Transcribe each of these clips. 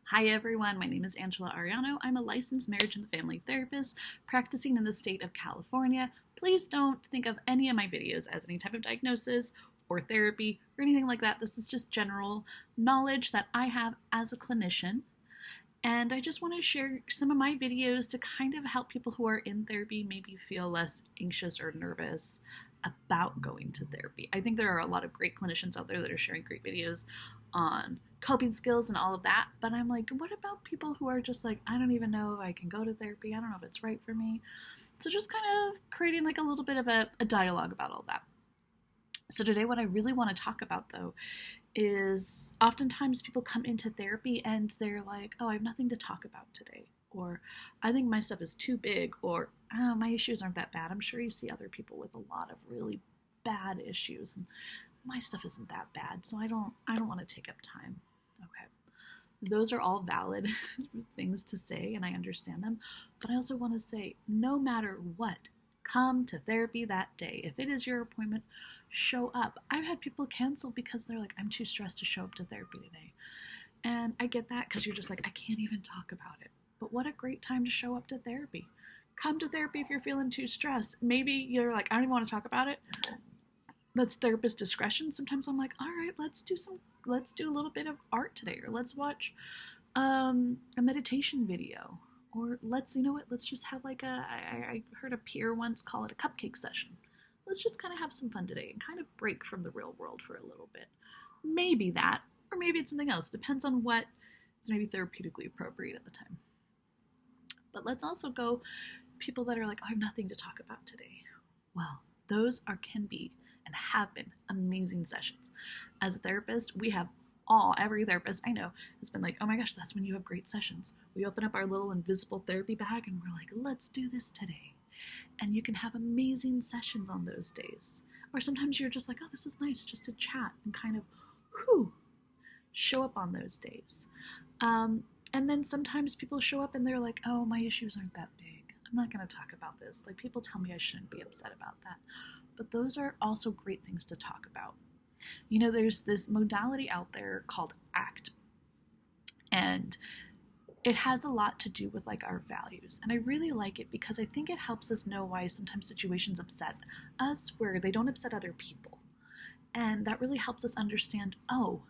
Hi everyone, my name is Angela Ariano. I'm a licensed marriage and family therapist practicing in the state of California. Please don't think of any of my videos as any type of diagnosis or therapy or anything like that. This is just general knowledge that I have as a clinician. And I just want to share some of my videos to kind of help people who are in therapy maybe feel less anxious or nervous about going to therapy. I think there are a lot of great clinicians out there that are sharing great videos on coping skills and all of that. But I'm like, what about people who are just like, I don't even know if I can go to therapy. I don't know if it's right for me. So just kind of creating like a little bit of a dialogue about all that. So today, what I really want to talk about though is oftentimes people come into therapy and they're like, oh, I have nothing to talk about today. Or I think my stuff is too big. Or oh, my issues aren't that bad. I'm sure you see other people with a lot of really bad issues. And my stuff isn't that bad. So I don't want to take up time. Okay. Those are all valid things to say, and I understand them. But I also want to say, no matter what, come to therapy that day. If it is your appointment, show up. I've had people cancel because they're like, I'm too stressed to show up to therapy today. And I get that because you're just like, I can't even talk about it. But what a great time to show up to therapy. Come to therapy if you're feeling too stressed. Maybe you're like, I don't even want to talk about it. That's therapist discretion. Sometimes I'm like, all right, let's do a little bit of art today, or let's watch a meditation video, or let's just have like I heard a peer once call it a cupcake session. Let's just kind of have some fun today and kind of break from the real world for a little bit. Maybe that, or maybe it's something else. Depends on what is maybe therapeutically appropriate at the time. But let's also go people that are like, I have nothing to talk about today. Well, those can be and have been amazing sessions. As a therapist, every therapist I know has been like, oh my gosh, that's when you have great sessions. We open up our little invisible therapy bag and we're like, let's do this today. And you can have amazing sessions on those days. Or sometimes you're just like, oh, this is nice just to chat and kind of, show up on those days. And then sometimes people show up and they're like, oh, my issues aren't that big. I'm not going to talk about this. Like, people tell me I shouldn't be upset about that. But those are also great things to talk about. You know, there's this modality out there called ACT. And it has a lot to do with like our values. And I really like it because I think it helps us know why sometimes situations upset us where they don't upset other people. And that really helps us understand, oh,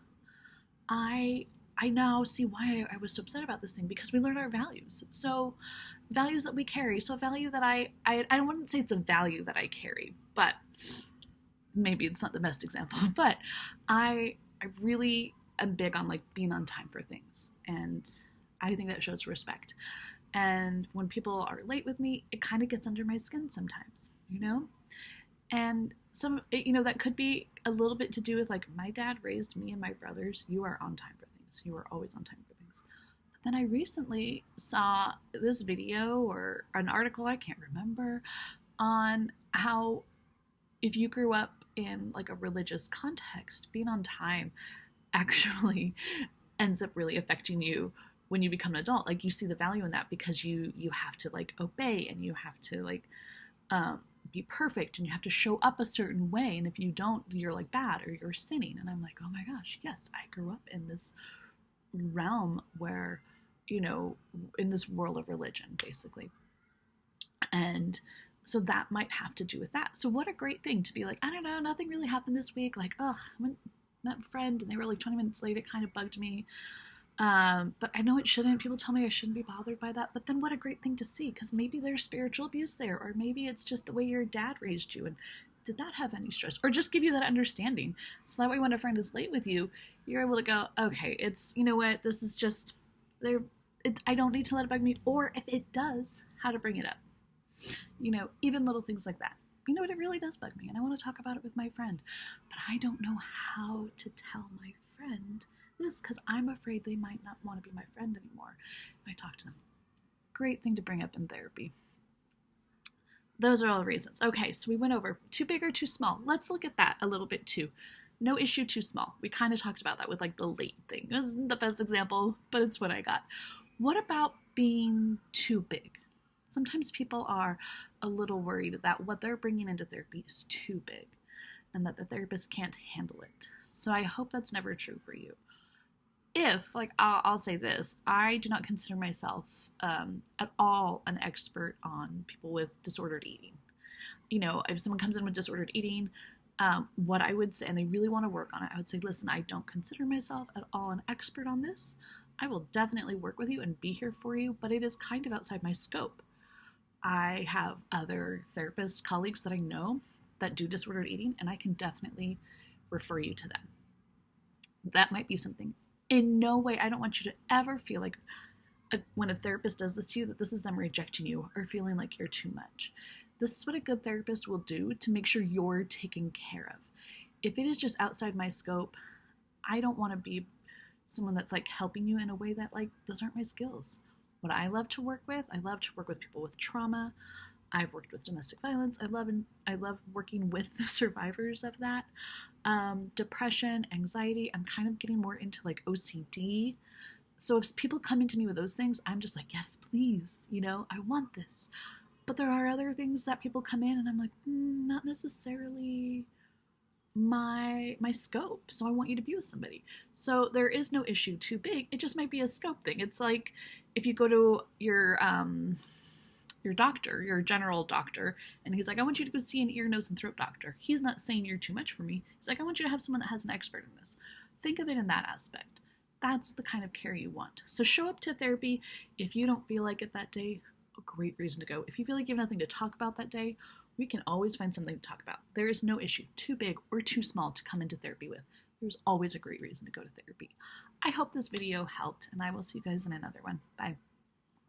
I now see why I was so upset about this thing, because we learn our values. So values that we carry. So a value that I wouldn't say it's a value that I carry, but maybe it's not the best example, but I really am big on like being on time for things. And I think that shows respect. And when people are late with me, it kind of gets under my skin sometimes, you know? And that could be a little bit to do with like, my dad raised me and my brothers. You are on time for things. You are always on time for things. But then I recently saw this video or an article, I can't remember, on how if you grew up in like a religious context, being on time actually ends up really affecting you when you become an adult. Like, you see the value in that because you have to like obey, and you have to like be perfect, and you have to show up a certain way, and if you don't, you're like bad or you're sinning. And I'm like, oh my gosh, yes, I grew up in this realm where, in this world of religion basically. And so that might have to do with that. So what a great thing to be like, I don't know, nothing really happened this week. Like, I met a friend and they were like 20 minutes late. It kind of bugged me. But I know it shouldn't. People tell me I shouldn't be bothered by that. But then what a great thing to see, because maybe there's spiritual abuse there, or maybe it's just the way your dad raised you. And did that have any stress? Or just give you that understanding. So that way when a friend is late with you, you're able to go, okay, it's, you know what, this is just, I don't need to let it bug me. Or if it does, how to bring it up. Even little things like that. You know what, it really does bug me, and I want to talk about it with my friend. But I don't know how to tell my friend this, because I'm afraid they might not want to be my friend anymore if I talk to them. Great thing to bring up in therapy. Those are all the reasons. Okay, so we went over too big or too small. Let's look at that a little bit too. No issue too small. We kind of talked about that with like the late thing. It wasn't the best example, but it's what I got. What about being too big? Sometimes people are a little worried that what they're bringing into therapy is too big and that the therapist can't handle it. So I hope that's never true for you. if, like, I'll say this, I do not consider myself at all an expert on people with disordered eating. You know, if someone comes in with disordered eating, what I would say, and they really want to work on it, I would say, listen, I don't consider myself at all an expert on this. I will definitely work with you and be here for you, but it is kind of outside my scope. I have other therapist colleagues that I know that do disordered eating, and I can definitely refer you to them. That might be something. In no way, I don't want you to ever feel like when a therapist does this to you, that this is them rejecting you or feeling like you're too much. This is what a good therapist will do to make sure you're taken care of. If it is just outside my scope, I don't want to be someone that's like helping you in a way that, like, those aren't my skills. What I love to work with people with trauma. I've worked with domestic violence. I love working with the survivors of that. Depression, anxiety. I'm kind of getting more into like OCD. So if people come into me with those things, I'm just like, yes, please, you know, I want this. But there are other things that people come in and I'm like, not necessarily my scope. So I want you to be with somebody. So there is no issue too big. It just might be a scope thing. It's like if you go to your doctor, your general doctor, and he's like, I want you to go see an ear, nose, and throat doctor. He's not saying you're too much for me. He's like, I want you to have someone that has an expert in this. Think of it in that aspect. That's the kind of care you want. So show up to therapy. If you don't feel like it that day, a great reason to go. If you feel like you have nothing to talk about that day, we can always find something to talk about. There is no issue too big or too small to come into therapy with. There's always a great reason to go to therapy. I hope this video helped, and I will see you guys in another one. Bye.